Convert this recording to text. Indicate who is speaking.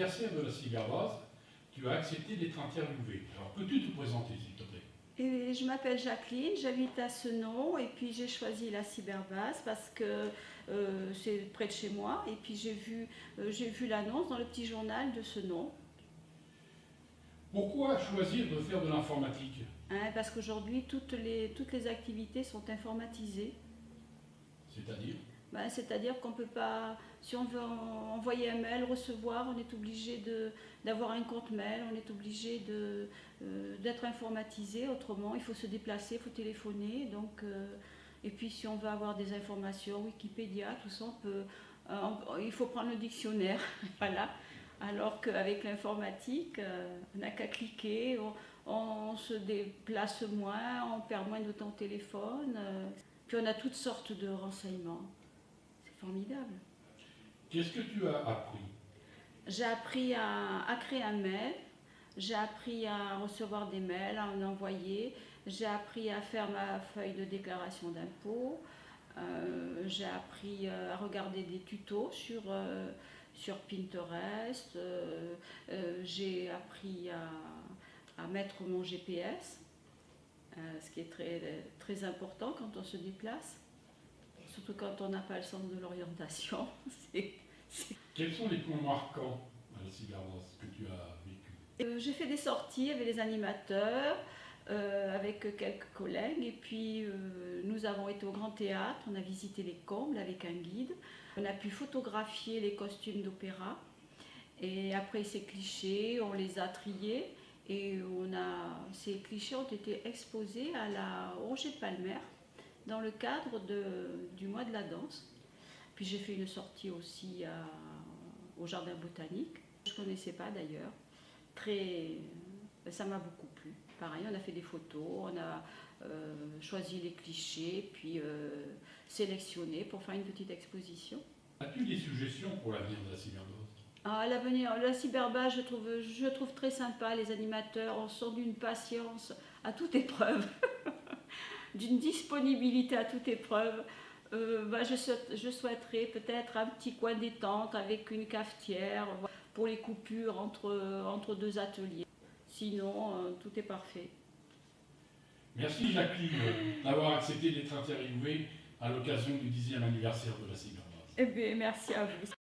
Speaker 1: anniversaire de la cyberbase, tu as accepté d'être interviewée. Alors, peux-tu te présenter, s'il te plaît?
Speaker 2: Et je m'appelle Jacqueline, j'habite à Senon et puis j'ai choisi la cyberbase parce que c'est près de chez moi et puis j'ai vu l'annonce dans le petit journal de Senon.
Speaker 1: Pourquoi choisir de faire de l'informatique?
Speaker 2: Parce qu'aujourd'hui toutes les activités sont informatisées.
Speaker 1: C'est-à-dire?
Speaker 2: C'est-à-dire qu'on ne peut pas, si on veut envoyer un mail, recevoir, on est obligé d'avoir un compte mail, on est obligé d'être informatisé. Autrement, il faut se déplacer, il faut téléphoner. Et puis si on veut avoir des informations, Wikipédia, tout ça, il faut prendre le dictionnaire. Voilà. Alors qu'avec l'informatique, on n'a qu'à cliquer, on se déplace moins, on perd moins de temps au téléphone. Puis on a toutes sortes de renseignements. Formidable.
Speaker 1: Qu'est-ce que tu as appris?
Speaker 2: J'ai appris à créer un mail, j'ai appris à recevoir des mails, à en envoyer, j'ai appris à faire ma feuille de déclaration d'impôt, j'ai appris à regarder des tutos sur Pinterest, j'ai appris à mettre mon GPS, ce qui est très, très important quand on se déplace. Surtout quand on n'a pas le sens de l'orientation.
Speaker 1: Quels sont les points marquants à la cyberbase que tu as vécu?
Speaker 2: J'ai fait des sorties avec les animateurs, avec quelques collègues, et puis nous avons été au Grand Théâtre, on a visité les combles avec un guide, on a pu photographier les costumes d'opéra, et après ces clichés, on les a triés, et ces clichés ont été exposés au Rocher de Palmer, dans le cadre du mois de la danse. Puis j'ai fait une sortie aussi au jardin botanique. Je ne connaissais pas d'ailleurs. Ça m'a beaucoup plu. Pareil, on a fait des photos, on a choisi les clichés, puis sélectionné pour faire une petite exposition.
Speaker 1: As-tu des suggestions pour l'avenir de la cyberbase?
Speaker 2: L'avenir, la cyberbase, je trouve très sympa. Les animateurs sont d'une patience à toute épreuve. D'une disponibilité à toute épreuve. Je souhaiterais peut-être un petit coin détente avec une cafetière pour les coupures entre deux ateliers. Sinon, tout est parfait.
Speaker 1: Merci Jacqueline d'avoir accepté d'être interviewée à l'occasion du 10e anniversaire de la cyberbase.
Speaker 2: Eh bien, merci à vous.